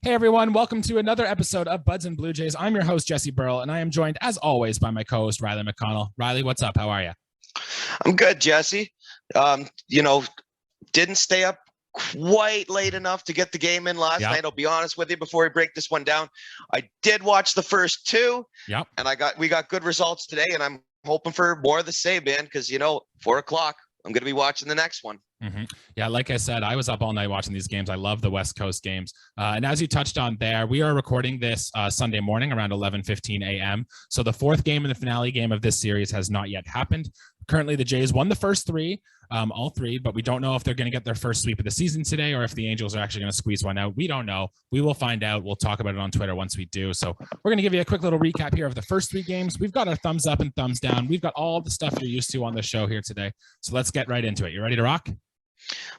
Hey everyone, welcome to another episode of Buds and Blue Jays. I'm your host, Jesse Burrell, and I am joined, as always, by my co-host, Riley McConnell. Riley, what's up? How are you? I'm good, Jesse. Didn't stay up quite late enough to get the game in last night. I'll be honest with you before we break this one down. I did watch the first two, and we got good results today, and I'm hoping for more of the same, man, because, 4 o'clock, I'm going to be watching the next one. Mm-hmm. Yeah, like I said, I was up all night watching these games. I love the West Coast games. And as you touched on there, we are recording this Sunday morning around 11:15 a.m. So the fourth game and the finale game of this series has not yet happened. Currently, the Jays won the first three, all three, but we don't know if they're going to get their first sweep of the season today or if the Angels are actually going to squeeze one out. We don't know. We will find out. We'll talk about it on Twitter once we do. So we're going to give you a quick little recap here of the first three games. We've got our thumbs up and thumbs down. We've got all the stuff you're used to on the show here today. So let's get right into it. You ready to rock?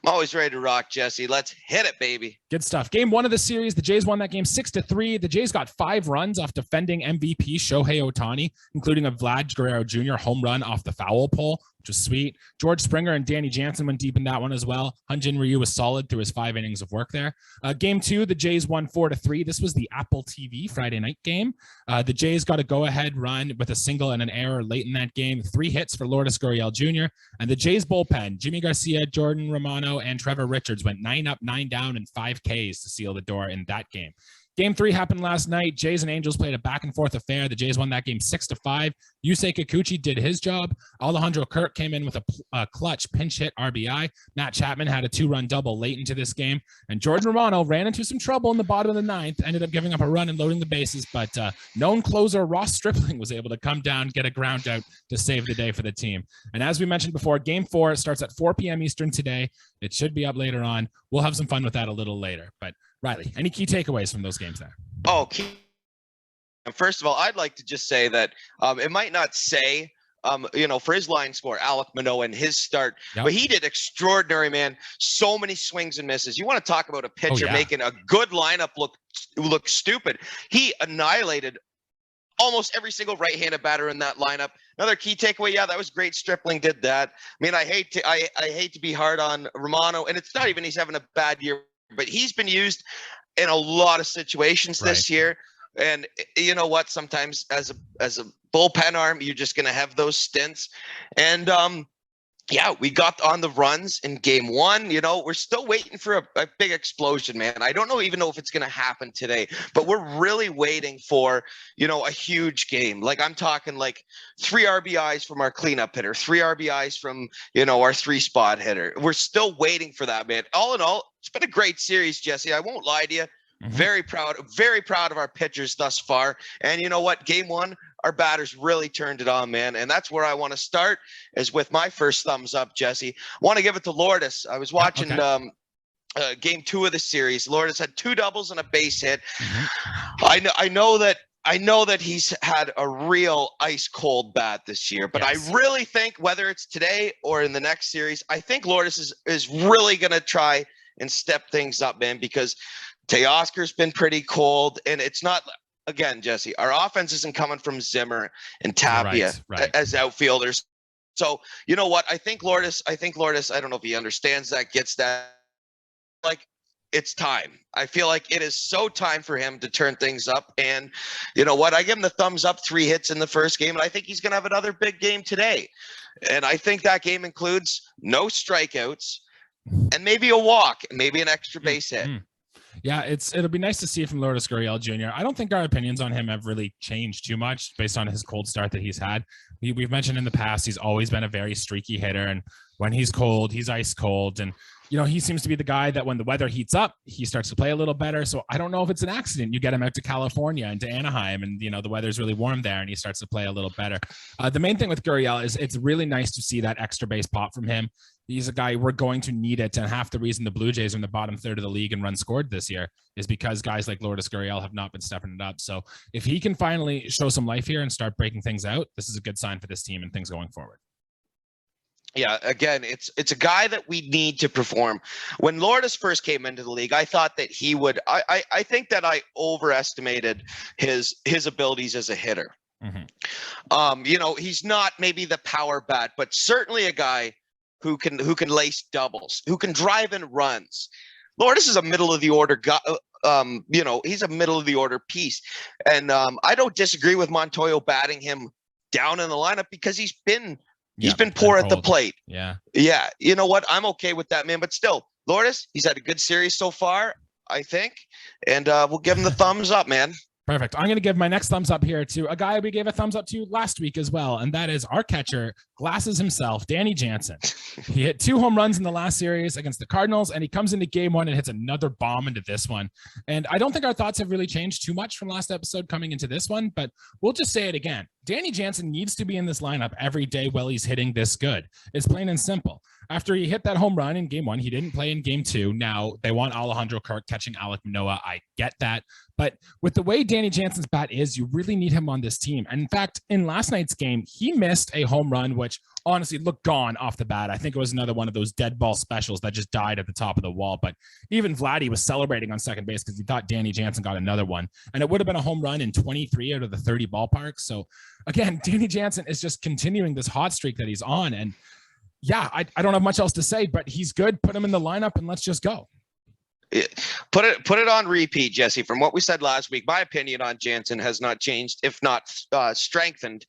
I'm always ready to rock, Jesse. Let's hit it, baby. Good stuff. Game one of the series, the Jays won that game 6-3. The Jays got 5 runs off defending MVP Shohei Ohtani, including a Vlad Guerrero Jr. home run off the foul pole, which was sweet. George Springer and Danny Jansen went deep in that one as well. Hyun-Jin Ryu was solid through his 5 innings of work there. Game two, the Jays won 4-3. This was the Apple TV Friday night game. The Jays got a go-ahead run with a single and an error late in that game. 3 hits for Lourdes Gurriel Jr. And the Jays bullpen, Jimmy Garcia, Jordan Romano, and Trevor Richards went 9 up, 9 down, and 5 Ks to seal the door in that game. Game 3 happened last night. Jays and Angels played a back-and-forth affair. The Jays won that game 6-5. Yusei Kikuchi did his job. Alejandro Kirk came in with a clutch pinch hit RBI. Matt Chapman had a 2-run double late into this game. And Jordan Romano ran into some trouble in the bottom of the 9th, ended up giving up a run and loading the bases. But known closer Ross Stripling was able to come down, get a ground out to save the day for the team. And as we mentioned before, Game 4 starts at 4 p.m. Eastern today. It should be up later on. We'll have some fun with that a little later. But Riley, any key takeaways from those games there? First of all, I'd like to just say that it might not say, for his line score, Alek Manoah and his start, but he did extraordinary, man. So many swings and misses. You want to talk about a pitcher making a good lineup look stupid. He annihilated almost every single right-handed batter in that lineup. Another key takeaway, that was great. Stripling did that. I mean, I hate to be hard on Romano, and it's not even he's having a bad year, but he's been used in a lot of situations this year. And you know what? Sometimes as a bullpen arm, you're just going to have those stints. And we got on the runs in game 1. We're still waiting for a big explosion, man. I don't even know if it's going to happen today, but we're really waiting for, a huge game. Like I'm talking like 3 RBIs from our cleanup hitter, 3 RBIs from, our 3-spot hitter. We're still waiting for that, man. All in all, it's been a great series, Jesse. I won't lie to you. Mm-hmm. Very proud of our pitchers thus far. And you know what? Game 1, our batters really turned it on, man. And that's where I want to start, is with my first thumbs up, Jesse. I want to give it to Lourdes. I was watching game 2 of the series. Lourdes had 2 doubles and a base hit. Mm-hmm. I know that he's had a real ice cold bat this year, but I really think whether it's today or in the next series, I think Lourdes is really going to try and step things up, man, because Teoscar's been pretty cold, and it's not, again, Jesse, our offense isn't coming from Zimmer and Tapia as outfielders. So, you know what? I think Lourdes, I don't know if he understands that, gets that. Like, it's time. I feel like it is so time for him to turn things up. And you know what? I give him the thumbs up, 3 hits in the first game, and I think he's going to have another big game today. And I think that game includes no strikeouts and maybe a walk, and maybe an extra base hit. Mm-hmm. Yeah, it'll be nice to see from Lourdes Gurriel Jr. I don't think our opinions on him have really changed too much based on his cold start that he's had. We've mentioned in the past he's always been a very streaky hitter, and when he's cold, he's ice cold. And he seems to be the guy that when the weather heats up, he starts to play a little better. So I don't know if it's an accident. You get him out to California and to Anaheim, and the weather's really warm there, and he starts to play a little better. The main thing with Gurriel is it's really nice to see that extra base pop from him. He's a guy, we're going to need it. And half the reason the Blue Jays are in the bottom third of the league and runs scored this year is because guys like Lourdes Gurriel have not been stepping it up. So if he can finally show some life here and start breaking things out, this is a good sign for this team and things going forward. Yeah, again, it's a guy that we need to perform. When Lourdes first came into the league, I thought that he would. I think that I overestimated his abilities as a hitter. Mm-hmm. He's not maybe the power bat, but certainly a guy who can lace doubles, who can drive in runs. Lourdes is a middle of the order guy, he's a middle of the order piece. And I don't disagree with Montoyo batting him down in the lineup because he's been poor at the plate. Yeah. You know what? I'm okay with that, man. But still, Lourdes, he's had a good series so far, I think. And we'll give him the thumbs up, man. Perfect. I'm going to give my next thumbs up here to a guy we gave a thumbs up to last week as well, and that is our catcher, Glasses himself, Danny Jansen. He hit 2 home runs in the last series against the Cardinals, and he comes into game 1 and hits another bomb into this one. And I don't think our thoughts have really changed too much from last episode coming into this one, but we'll just say it again. Danny Jansen needs to be in this lineup every day while he's hitting this good. It's plain and simple. After he hit that home run in game 1, he didn't play in game 2. Now they want Alejandro Kirk catching Alek Manoah. I get that. But with the way Danny Jansen's bat is, you really need him on this team. And in fact, in last night's game, he missed a home run, which honestly looked gone off the bat. I think it was another one of those dead ball specials that just died at the top of the wall. But even Vladdy was celebrating on second base because he thought Danny Jansen got another one. And it would have been a home run in 23 out of the 30 ballparks. So again, Danny Jansen is just continuing this hot streak that he's on. And yeah, I don't have much else to say, but he's good. Put him in the lineup and let's just go. Put it on repeat, Jesse. From what we said last week, my opinion on Jansen has not changed, if not strengthened.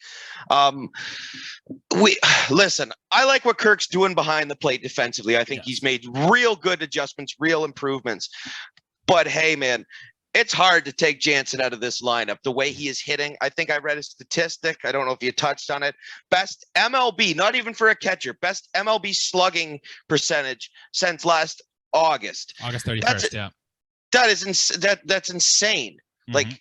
Listen, I like what Kirk's doing behind the plate defensively. I think he's made real good adjustments, real improvements. But hey, man, it's hard to take Jansen out of this lineup. The way he is hitting, I think I read a statistic. I don't know if you touched on it. Best MLB, not even for a catcher, best MLB slugging percentage since last August 31st. That's insane. Mm-hmm. Like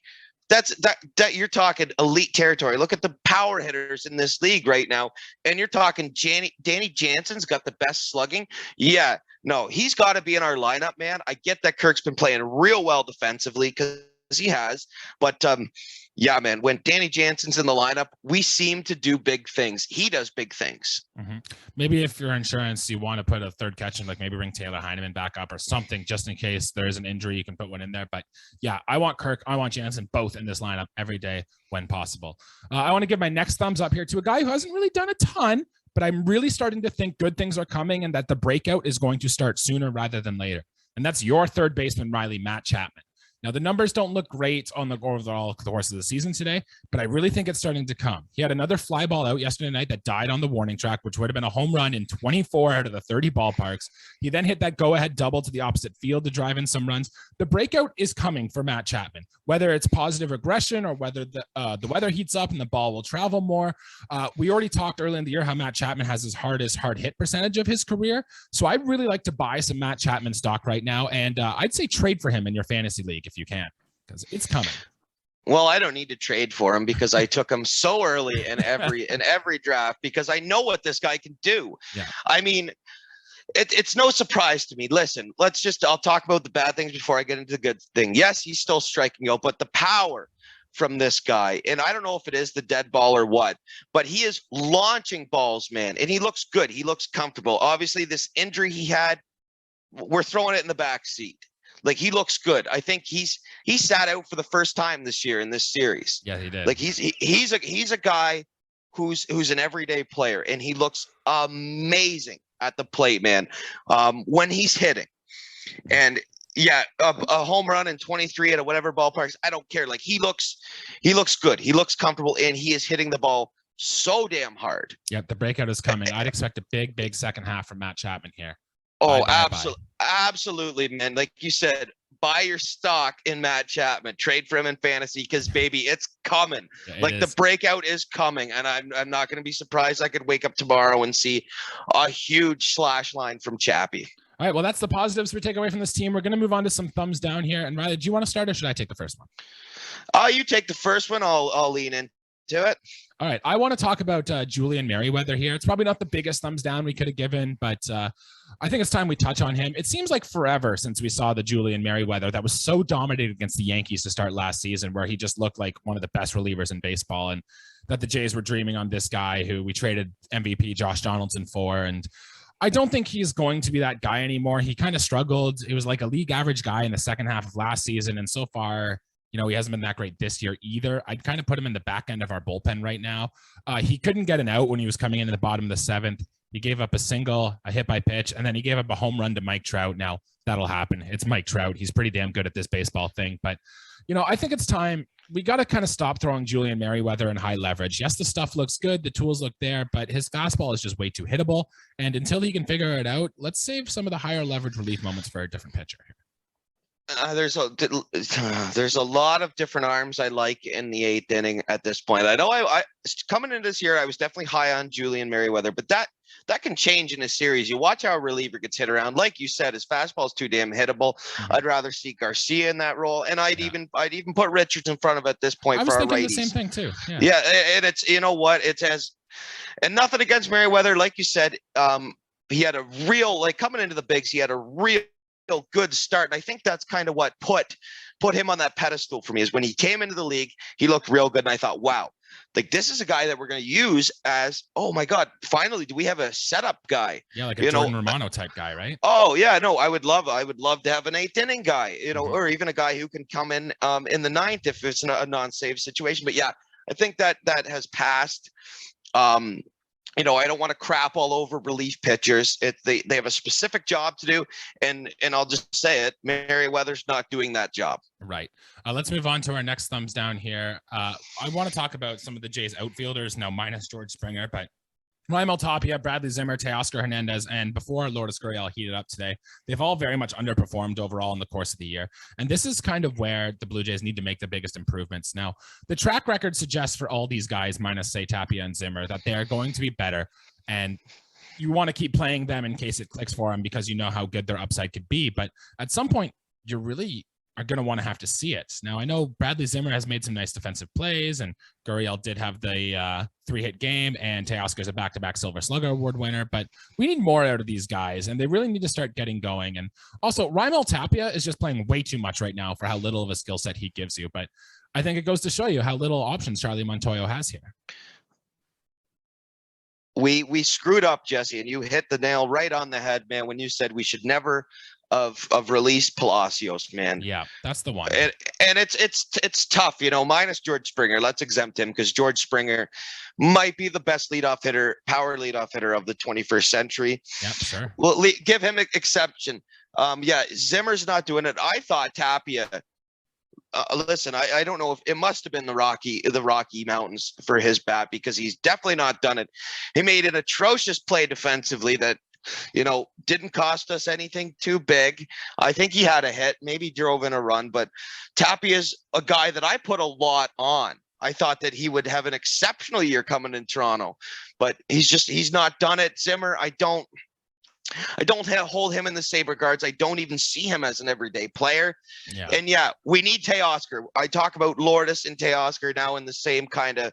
that you're talking elite territory. Look at the power hitters in this league right now, and you're talking Danny Jansen's got the best slugging. Yeah, no, he's got to be in our lineup, man. I get that Kirk's been playing real well defensively because he has, but yeah, man, when Danny Jansen's in the lineup, we seem to do big things. He does big things. Mm-hmm. Maybe if you're insurance, you want to put a third catcher, like maybe bring Taylor Heineman back up or something, just in case there is an injury, you can put one in there. But yeah, I want Kirk, I want Jansen both in this lineup every day when possible. I want to give my next thumbs up here to a guy who hasn't really done a ton, but I'm really starting to think good things are coming and that the breakout is going to start sooner rather than later. And that's your third baseman, Riley, Matt Chapman. Now, the numbers don't look great on the overall course of the season today, but I really think it's starting to come. He had another fly ball out yesterday night that died on the warning track, which would have been a home run in 24 out of the 30 ballparks. He then hit that go-ahead double to the opposite field to drive in some runs. The breakout is coming for Matt Chapman, whether it's positive regression or whether the weather heats up and the ball will travel more. We already talked earlier in the year how Matt Chapman has his hardest hard hit percentage of his career. So I'd really like to buy some Matt Chapman stock right now, and I'd say trade for him in your fantasy league if you can, because it's coming. Well, I don't need to trade for him because I took him so early in every draft because I know what this guy can do. Yeah. I mean, it's no surprise to me. Listen, I'll talk about the bad things before I get into the good thing. Yes, he's still striking out, but the power from this guy, and I don't know if it is the dead ball or what, but he is launching balls, man, and he looks good. He looks comfortable. Obviously, this injury he had, we're throwing it in the back seat. Like, he looks good. I think he sat out for the first time this year in this series. Yeah, he did. Like, he's a guy who's an everyday player, and he looks amazing at the plate, man. When he's hitting, and yeah, a home run in 23 at whatever ballparks, I don't care. Like, he looks good. He looks comfortable, and he is hitting the ball so damn hard. Yep, the breakout is coming. I'd expect a big second half from Matt Chapman here. Oh, absolutely, man. Like you said, buy your stock in Matt Chapman. Trade for him in fantasy because, baby, it's coming. Yeah, the breakout is coming, and I'm not going to be surprised. I could wake up tomorrow and see a huge slash line from Chappie. All right, well, that's the positives we take away from this team. We're going to move on to some thumbs down here. And Riley, do you want to start or should I take the first one? You take the first one. I'll lean into it. All right, I want to talk about Julian Merriweather here. It's probably not the biggest thumbs down we could have given, but I think it's time we touch on him. It seems like forever since we saw the Julian Merriweather that was so dominated against the Yankees to start last season, where he just looked like one of the best relievers in baseball, and that the Jays were dreaming on this guy who we traded MVP Josh Donaldson for. And I don't think he's going to be that guy anymore. He kind of struggled. It was like a league average guy in the second half of last season, and so far, he hasn't been that great this year either. I'd kind of put him in the back end of our bullpen right now. He couldn't get an out when he was coming into the bottom of the seventh. He gave up a single, a hit by pitch, and then he gave up a home run to Mike Trout. Now, that'll happen. It's Mike Trout. He's pretty damn good at this baseball thing. But, I think it's time. We got to kind of stop throwing Julian Merriweather in high leverage. Yes, the stuff looks good. The tools look there, but his fastball is just way too hittable. And until he can figure it out, let's save some of the higher leverage relief moments for a different pitcher. There's a lot of different arms I like in the 8th inning at this point. I know I coming into this year, I was definitely high on Julian Merriweather, but that can change in a series. You watch how a reliever gets hit around. Like you said, his fastball is too damn hittable. Mm-hmm. I'd rather see Garcia in that role, and I'd even put Richards in front of at this point for our righties. I was thinking the same thing too. Yeah, and it's and nothing against Merriweather, like you said. He had a real coming into the bigs. He had a real good start, and I think that's kind of what put him on that pedestal for me. Is when he came into the league, he looked real good, and I thought, wow, this is a guy that we're going to use as, oh my God, finally, do we have a setup guy? Yeah, like a Jordan Romano type guy, right? Oh yeah, no, I would love to have an 8th inning guy, or even a guy who can come in the 9th if it's a non-save situation. But yeah, I think that has passed. I don't want to crap all over relief pitchers. They have a specific job to do, and I'll just say it, Merriweather's not doing that job. Right. Let's move on to our next thumbs down here. I want to talk about some of the Jays outfielders now minus George Springer, but Raimel Tapia, Bradley Zimmer, Teoscar Hernandez, and before Lourdes Gurriel heated up today, they've all very much underperformed overall in the course of the year. And this is kind of where the Blue Jays need to make the biggest improvements. Now, the track record suggests for all these guys, minus, say, Tapia and Zimmer, that they are going to be better. And you want to keep playing them in case it clicks for them because you know how good their upside could be. But at some point, you really are going to want to have to see it. Now, I know Bradley Zimmer has made some nice defensive plays, and Gurriel did have the 3-hit game, and Teoscar's a back-to-back Silver Slugger Award winner, but we need more out of these guys, and they really need to start getting going. And also, Raimel Tapia is just playing way too much right now for how little of a skill set he gives you, but I think it goes to show you how little options Charlie Montoyo has here. We screwed up, Jesse, and you hit the nail right on the head, man, when you said we should never of release Palacios, man. Yeah, that's the one. And it's tough, minus George Springer. Let's exempt him because George Springer might be the best power leadoff hitter of the 21st century. Yeah, sure. Well, give him an exception. Zimmer's not doing it. I thought Tapia. Listen, I don't know if it must have been the Rocky Mountains for his bat, because he's definitely not done it. He made an atrocious play defensively that didn't cost us anything too big. I think he had a hit, maybe drove in a run, but Tapia's a guy that I put a lot on. I thought that he would have an exceptional year coming in Toronto, but he's not done it. Zimmer, I don't hold him in the same regards. I don't even see him as an everyday player. Yeah. And we need Teoscar. I talk about Lourdes and Teoscar now in the same kind of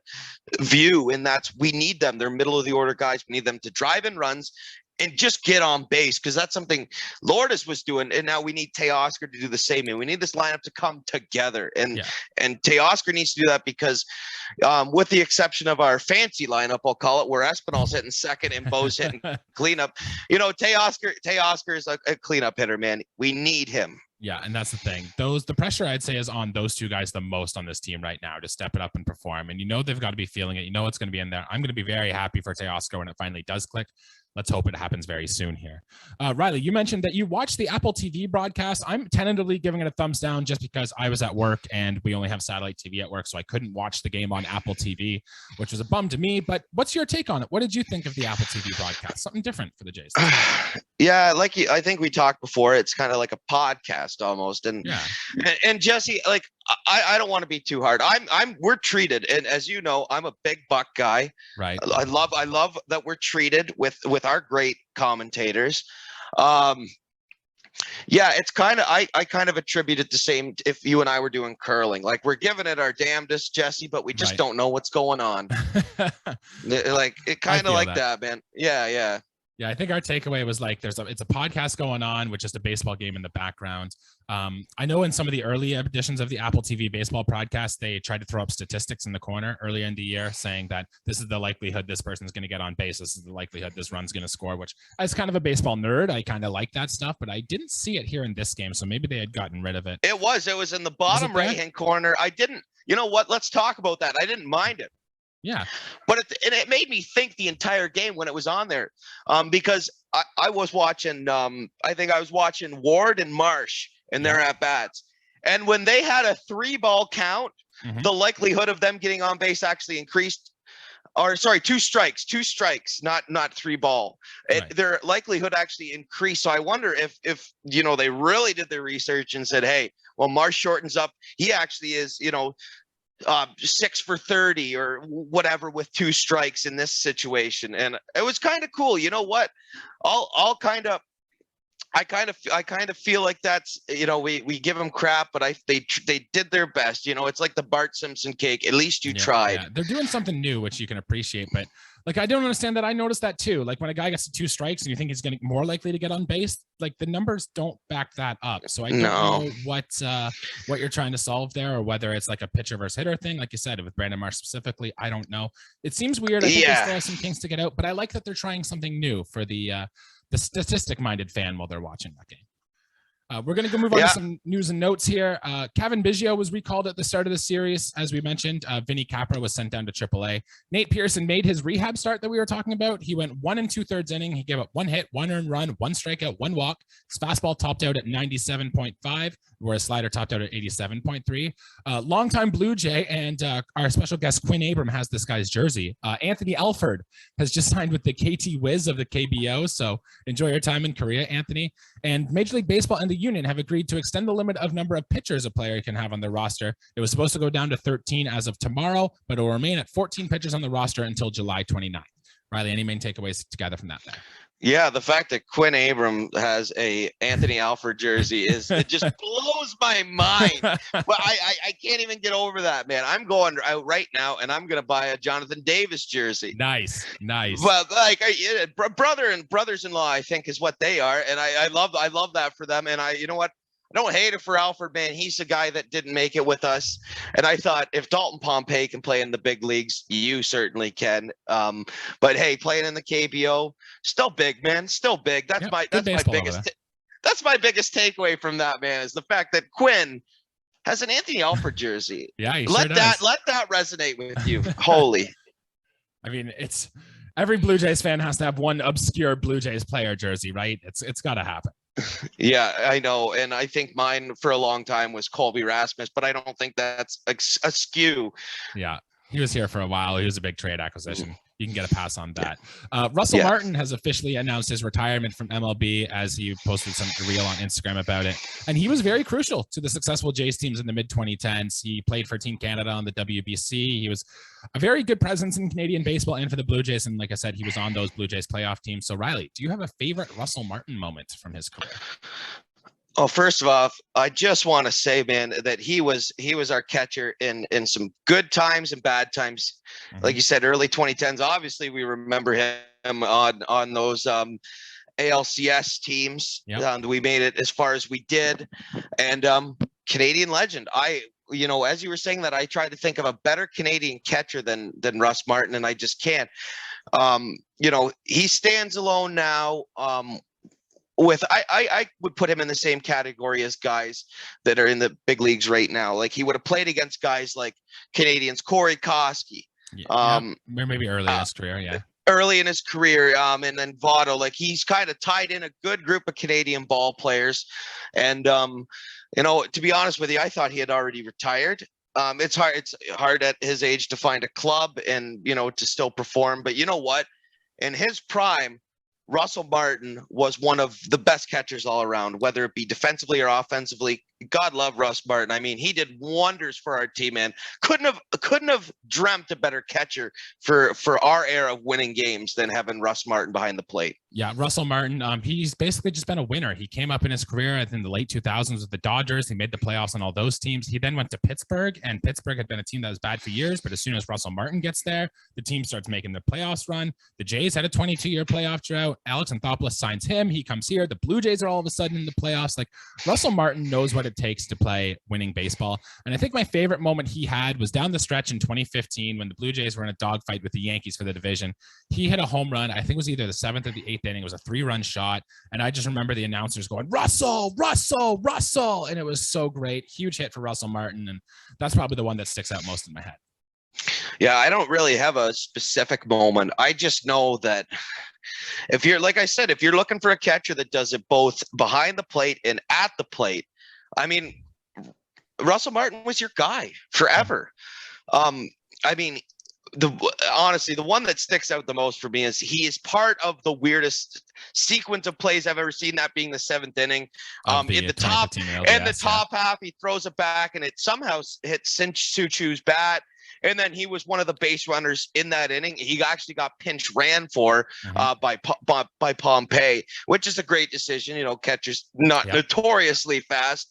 view, and that's we need them. They're middle of the order guys. We need them to drive in runs and just get on base, because that's something Lourdes was doing, and now we need Teoscar to do the same. And we need this lineup to come together, and Teoscar needs to do that because, with the exception of our fancy lineup, I'll call it, where Espinal's hitting second and Bo's hitting cleanup. Teoscar is a cleanup hitter, man. We need him. Yeah, and that's the thing. The pressure, I'd say, is on those two guys the most on this team right now to step it up and perform. And they've got to be feeling it. It's going to be in there. I'm going to be very happy for Teoscar when it finally does click. Let's hope it happens very soon here. Riley, you mentioned that you watched the Apple TV broadcast. I'm tentatively giving it a thumbs down just because I was at work and we only have satellite TV at work, so I couldn't watch the game on Apple TV, which was a bum to me. But what's your take on it? What did you think of the Apple TV broadcast? Something different for the Jays. Yeah, I think we talked before. It's kind of like a podcast almost. And Jesse, I don't want to be too hard. We're treated, and as you know, I'm a big Buck guy. Right. I love that we're treated with our great commentators. It's kind of I kind of attribute it the same if you and I were doing curling. We're giving it our damnedest, Jesse, but we just don't know what's going on. It kind of like that, man. Yeah. Yeah, I think our takeaway was it's a podcast going on with just a baseball game in the background. I know in some of the early editions of the Apple TV baseball podcast, they tried to throw up statistics in the corner early in the year saying that this is the likelihood this person's going to get on base. This is the likelihood this run's going to score, which as kind of a baseball nerd, I kind of like that stuff, but I didn't see it here in this game. So maybe they had gotten rid of it. It was in the bottom right-hand corner. I didn't, you know what? Let's talk about that. I didn't mind it. Yeah. But it made me think the entire game when it was on there, because I was watching, I think I was watching Ward and Marsh and their at-bats. And when they had a 3-ball count, the likelihood of them getting on base actually increased. Or sorry, two strikes, not 3-ball. Right. Their likelihood actually increased. So I wonder if they really did their research and said, hey, well, Marsh shortens up. He actually is, 6 for 30 or whatever with 2 strikes in this situation. And it was kind of cool. You know what? I kind of feel like that's, we give them crap, but they did their best. It's like the Bart Simpson cake. At least you tried. Yeah. They're doing something new, which you can appreciate. But like, I don't understand that. I noticed that too. Like when a guy gets to 2 strikes and you think he's getting more likely to get on base, like the numbers don't back that up. So I don't know what you're trying to solve there, or whether it's like a pitcher versus hitter thing. Like you said, with Brandon Marsh specifically, I don't know. It seems weird. I think they still have some kinks to get out, but I like that they're trying something new for the statistic-minded fan while they're watching that game. We're going to go move on to some news and notes here. Kevin Biggio was recalled at the start of the series, as we mentioned. Vinny Capra was sent down to AAA. Nate Pearson made his rehab start that we were talking about. He went 1 2/3 inning. He gave up 1 hit, 1 earned run, 1 strikeout, 1 walk. His fastball topped out at 97.5, where his slider topped out at 87.3. Longtime Blue Jay and our special guest Quinn Abram has this guy's jersey. Anthony Alford has just signed with the KT Wiz of the KBO, so enjoy your time in Korea, Anthony. And Major League Baseball and the Union have agreed to extend the limit of number of pitchers a player can have on their roster. It was supposed to go down to 13 as of tomorrow, but it will remain at 14 pitchers on the roster until July 29th. Riley, any main takeaways together from that there? Yeah, the fact that Quinn Abram has a Anthony Alford jersey it just blows my mind. But I can't even get over that, man. I'm going out right now and I'm going to buy a Jonathan Davis jersey. Nice. Well, like brother and brothers-in-law, I think is what they are, and I love that for them. And you know what? I don't hate it for Alford, man. He's a guy that didn't make it with us. And I thought if Dalton Pompey can play in the big leagues, you certainly can. But hey, playing in the KBO, still big, man. Still big. That's my biggest takeaway from that, man, is the fact that Quinn has an Anthony Alford jersey. Yeah, let that resonate with you. Holy. I mean, it's every Blue Jays fan has to have one obscure Blue Jays player jersey, right? It's got to happen. Yeah, I know. And I think mine for a long time was Colby Rasmus, but I don't think that's askew. Yeah, he was here for a while. He was a big trade acquisition. You can get a pass on that. Russel Martin has officially announced his retirement from MLB, as he posted some reel on Instagram about it. And he was very crucial to the successful Jays teams in the mid-2010s. He played for Team Canada on the WBC. He was a very good presence in Canadian baseball and for the Blue Jays. And like I said, he was on those Blue Jays playoff teams. So Riley, do you have a favorite Russel Martin moment from his career? Oh, first of all, I just want to say, man, that he was our catcher in some good times and bad times. Mm-hmm. Like you said, early 2010s. Obviously, we remember him on those ALCS teams. Yep. We made it as far as we did, and Canadian legend. As you were saying that, I tried to think of a better Canadian catcher than Russ Martin, and I just can't. He stands alone now. I would put him in the same category as guys that are in the big leagues right now. Like he would have played against guys like Canadians, Corey Koski. Maybe early in his career, yeah. Early in his career, and then Votto. Like he's kind of tied in a good group of Canadian ball players. And to be honest with you, I thought he had already retired. It's hard at his age to find a club and to still perform. But you know what? In his prime, Russel Martin was one of the best catchers all around, whether it be defensively or offensively. God love Russ Martin. I mean, he did wonders for our team, man. Couldn't have dreamt a better catcher for our era of winning games than having Russ Martin behind the plate. Yeah, Russel Martin, he's basically just been a winner. He came up in his career in the late 2000s with the Dodgers. He made the playoffs on all those teams. He then went to Pittsburgh, and Pittsburgh had been a team that was bad for years. But as soon as Russel Martin gets there, the team starts making the playoffs run. The Jays had a 22-year playoff drought. Alex Anthopoulos signs him. He comes here. The Blue Jays are all of a sudden in the playoffs. Like Russel Martin knows what it takes to play winning baseball. And I think my favorite moment he had was down the stretch in 2015 when the Blue Jays were in a dogfight with the Yankees for the division. He hit a home run. I think it was either the 7th or the 8th inning. It was a 3-run shot. And I just remember the announcers going, Russell, Russell, Russell. And it was so great. Huge hit for Russel Martin. And that's probably the one that sticks out most in my head. Yeah, I don't really have a specific moment. I just know that if you're, like I said, if you're looking for a catcher that does it both behind the plate and at the plate, I mean, Russel Martin was your guy forever. I mean, honestly, the one that sticks out the most for me is he is part of the weirdest sequence of plays I've ever seen, that being the 7th inning. In the top and the top half, he throws it back and it somehow hits Suchu's bat. And then he was one of the base runners in that inning. He actually got pinch ran for by Pompey, which is a great decision. You know, catcher's not notoriously fast.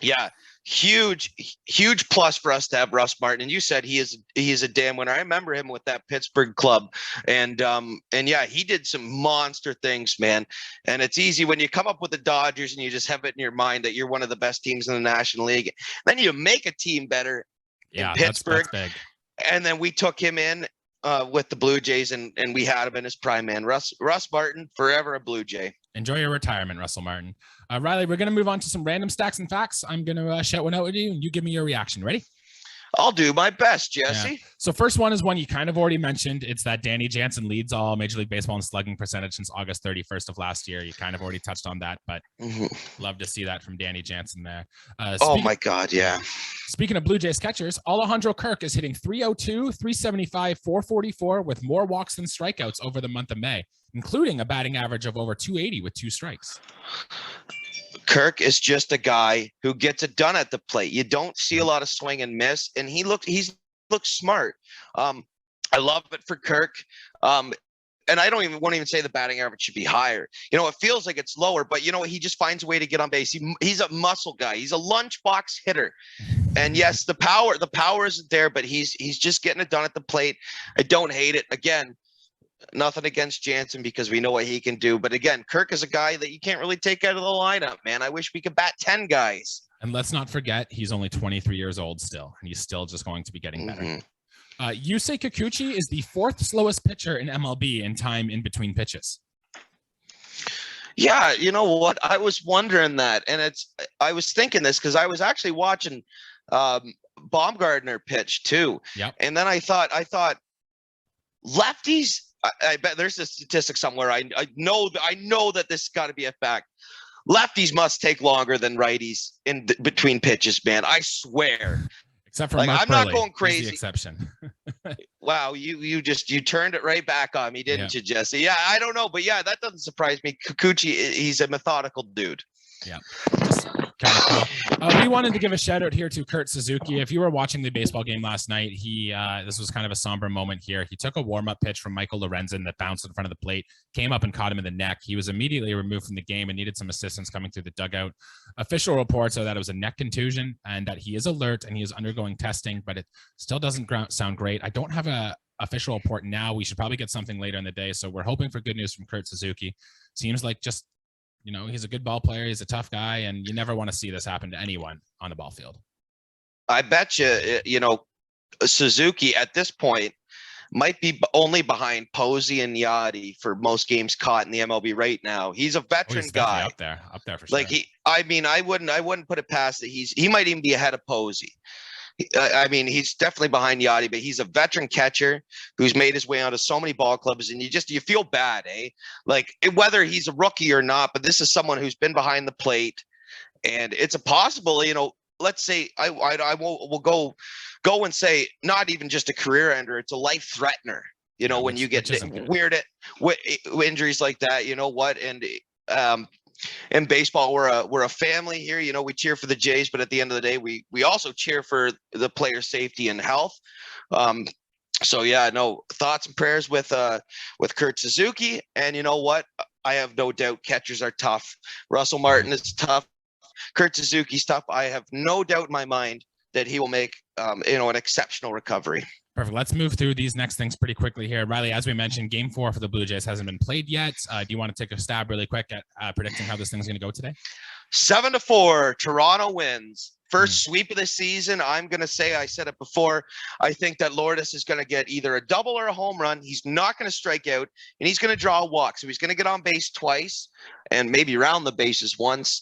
Yeah, huge plus for us to have Russ Martin. And you said he is a damn winner. I remember him with that Pittsburgh club, and yeah, he did some monster things, man. And it's easy when you come up with the Dodgers and you just have it in your mind that you're one of the best teams in the National League. Then you make a team better in Pittsburgh, that's big. And then we took him in with the Blue Jays, and we had him in his prime, man. Russ Martin, forever a Blue Jay. Enjoy your retirement, Russel Martin. Riley, we're going to move on to some random stacks and facts. I'm going to shout one out with you, and you give me your reaction. Ready? I'll do my best, Jesse. Yeah. So first one is one you kind of already mentioned. It's that Danny Jansen leads all Major League Baseball in slugging percentage since August 31st of last year. You kind of already touched on that, but love to see that from Danny Jansen there. Oh my God, yeah. Speaking of Blue Jays catchers, Alejandro Kirk is hitting 302, 375, 444 with more walks than strikeouts over the month of May, including a batting average of over 280 with 2 strikes. Kirk is just a guy who gets it done at the plate. You don't see a lot of swing and miss, and he looks smart. I love it for Kirk. And I won't even say the batting average should be higher. You know, it feels like it's lower, but you know what? He just finds a way to get on base. He's a muscle guy. He's a lunchbox hitter. And yes, the power isn't there, but he's just getting it done at the plate. I don't hate it. Again, nothing against Jansen because we know what he can do. But again, Kirk is a guy that you can't really take out of the lineup, man. I wish we could bat 10 guys. And let's not forget, he's only 23 years old still, and he's still just going to be getting better. Yusei Kikuchi is the 4th slowest pitcher in MLB in time in between pitches. Yeah, you know what? I was wondering that, and I was thinking this because I was actually watching Baumgartner pitch too. Yep. And then I thought lefties. I bet there's a statistic somewhere. I know that this has got to be a fact. Lefties must take longer than righties in between pitches, man. I swear. Except for Mark I'm Burley. Not going crazy. He's the exception. Wow, you turned it right back on me, didn't you, Jesse? Yeah, I don't know, but yeah, that doesn't surprise me. Kikuchi, he's a methodical dude. Yeah. Just kind of cool. We wanted to give a shout out here to Kurt Suzuki. If you were watching the baseball game last night, this was kind of a somber moment here. He took a warm-up pitch from Michael Lorenzen that bounced in front of the plate, came up and caught him in the neck. He was immediately removed from the game and needed some assistance coming through the dugout. Official reports are that it was a neck contusion and that he is alert and he is undergoing testing, but it still doesn't sound great. I don't have a official report now. We should probably get something later in the day. So we're hoping for good news from Kurt Suzuki. Seems like just, you know, he's a good ball player. He's a tough guy, and you never want to see this happen to anyone on the ball field. I bet you know, Suzuki at this point might be only behind Posey and Yachty for most games caught in the MLB right now. He's a veteran guy. Up there for sure. Like I wouldn't put it past that he might even be ahead of Posey. I mean, he's definitely behind Yachty, but he's a veteran catcher who's made his way onto so many ball clubs, and you feel bad, eh? Like whether he's a rookie or not, but this is someone who's been behind the plate, and it's a possible, you know, let's say we'll go and say not even just a career ender, it's a life threatener. You know, when you get weird injuries like that, you know what? And in baseball, we're a family here. You know, we cheer for the Jays, but at the end of the day, we also cheer for the player's safety and health. So yeah, no, thoughts and prayers with Kurt Suzuki. And you know what? I have no doubt catchers are tough. Russel Martin is tough. Kurt Suzuki's tough. I have no doubt in my mind that he will make an exceptional recovery. Perfect. Let's move through these next things pretty quickly here. Riley, as we mentioned, game 4 for the Blue Jays hasn't been played yet. Do you want to take a stab really quick at predicting how this thing's going to go today? 7-4, Toronto wins. First sweep of the season, I'm going to say, I said it before, I think that Lourdes is going to get either a double or a home run. He's not going to strike out, and he's going to draw a walk. So he's going to get on base twice and maybe round the bases once.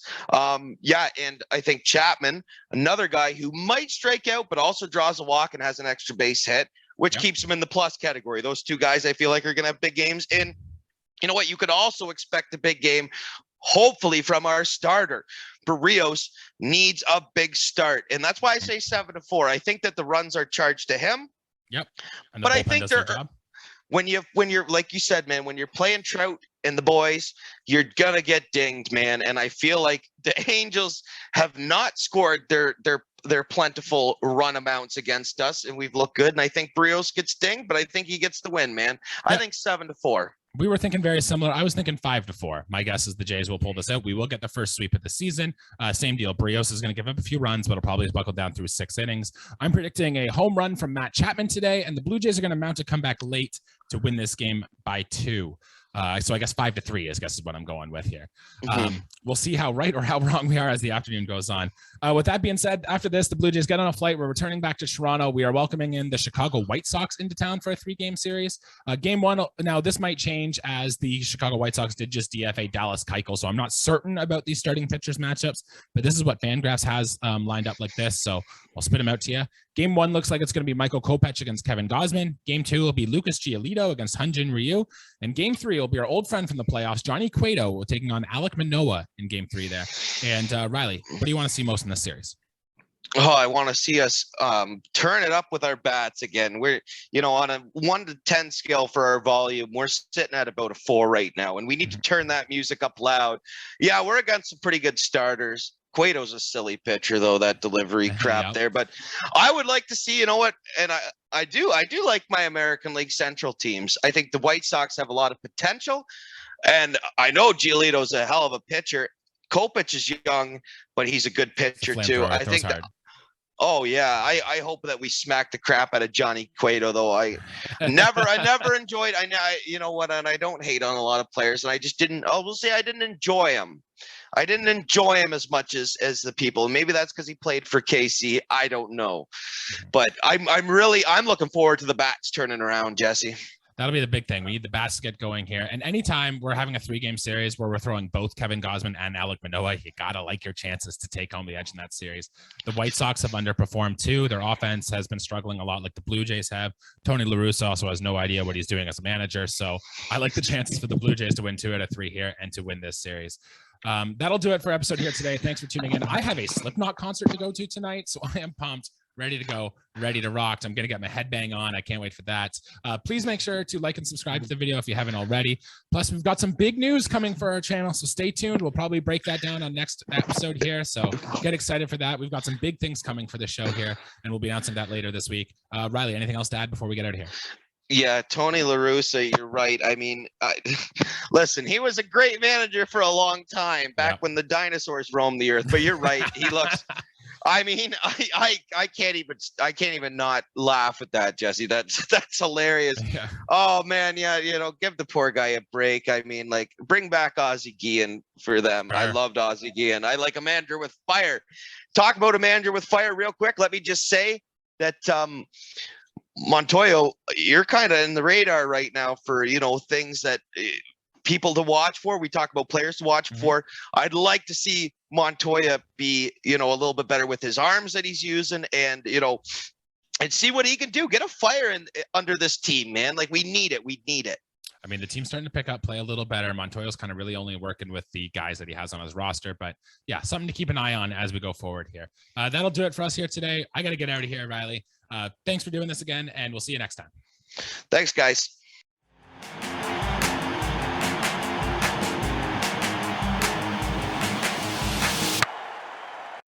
Yeah, and I think Chapman, another guy who might strike out but also draws a walk and has an extra base hit, which keeps him in the plus category. Those two guys I feel like are going to have big games. And you know what? You could also expect a big game, hopefully, from our starter. Berrios needs a big start, and that's why I say 7-4. I think that the runs are charged to him. Yep. But I think they're when you're like you said, man, when you're playing Trout and the boys, you're gonna get dinged, man. And I feel like the Angels have not scored their plentiful run amounts against us, and we've looked good. And I think Berrios gets dinged, but I think he gets the win, man. I think 7-4. We were thinking very similar. I was thinking 5-4. My guess is the Jays will pull this out. We will get the first sweep of the season. Same deal. Berrios is going to give up a few runs, but it'll probably buckle down through 6 innings. I'm predicting a home run from Matt Chapman today, and the Blue Jays are going to mount a comeback late to win this game by 2. So I guess 5-3 is what I'm going with here. We'll see how right or how wrong we are as the afternoon goes on. With that being said, after this, the Blue Jays get on a flight. We're returning back to Toronto. We are welcoming in the Chicago White Sox into town for a 3-game series. Game 1, now this might change as the Chicago White Sox did just DFA Dallas Keuchel, so I'm not certain about these starting pitchers matchups, but this is what Fangraphs has lined up like this, so I'll spit them out to you. Game 1 looks like it's going to be Michael Kopech against Kevin Gausman. Game 2 will be Lucas Giolito against Hyun-Jin Ryu. And Game 3 will be our old friend from the playoffs, Johnny Cueto, taking on Alek Manoah in Game 3 there. And Riley, what do you want to see most in this series? Oh, I want to see us turn it up with our bats again. We're, on a 1 to 10 scale for our volume, we're sitting at about a 4 right now, and we need to turn that music up loud. Yeah, we're against some pretty good starters. Cueto's a silly pitcher, though, that delivery crap there. But I would like to see, and I do like my American League Central teams. I think the White Sox have a lot of potential, and I know Giolito's a hell of a pitcher. Kopech is young, but he's a good pitcher too. I think that, oh yeah, I hope that we smack the crap out of Johnny Cueto, though. I never enjoyed. You know what? And I don't hate on a lot of players, and I just didn't. We'll say I didn't enjoy him. I didn't enjoy him as much as the people. Maybe that's because he played for KC. I don't know, but I'm looking forward to the bats turning around, Jesse. That'll be the big thing. We need the bats to get going here. And anytime we're having a 3-game series where we're throwing both Kevin Gausman and Alek Manoah, you got to like your chances to take home the edge in that series. The White Sox have underperformed too. Their offense has been struggling a lot like the Blue Jays have. Tony La Russa also has no idea what he's doing as a manager. So I like the chances for the Blue Jays to win 2 out of 3 here and to win this series. That'll do it for episode here today. Thanks for tuning in. I have a Slipknot concert to go to tonight, so I am pumped. Ready to go, ready to rock. I'm going to get my headbang on. I can't wait for that. Please make sure to like and subscribe to the video if you haven't already. Plus, we've got some big news coming for our channel, so stay tuned. We'll probably break that down on next episode here, so get excited for that. We've got some big things coming for the show here, and we'll be announcing that later this week. Riley, anything else to add before we get out of here? Yeah, Tony La Russa, you're right. I mean, listen, he was a great manager for a long time, back when the dinosaurs roamed the earth, but you're right. He looks... I mean, I can't even not laugh at that, Jesse. That's hilarious. Yeah. Oh man, yeah, give the poor guy a break. I mean, like, bring back Ozzie Guillen for them. Sure. I loved Ozzie Guillen. I like a manager with fire. Talk about a manager with fire real quick. Let me just say that Montoyo, you're kind of in the radar right now for things that people to watch for. We talk about players to watch for. I'd like to see Montoya be, a little bit better with his arms that he's using, and and see what he can do. Get a fire under this team, man. Like, we need it. We need it. I mean, the team's starting to pick up, play a little better. Montoya's kind of really only working with the guys that he has on his roster, but yeah, something to keep an eye on as we go forward here. That'll do it for us here today. I got to get out of here, Riley. Thanks for doing this again, and we'll see you next time. Thanks, guys.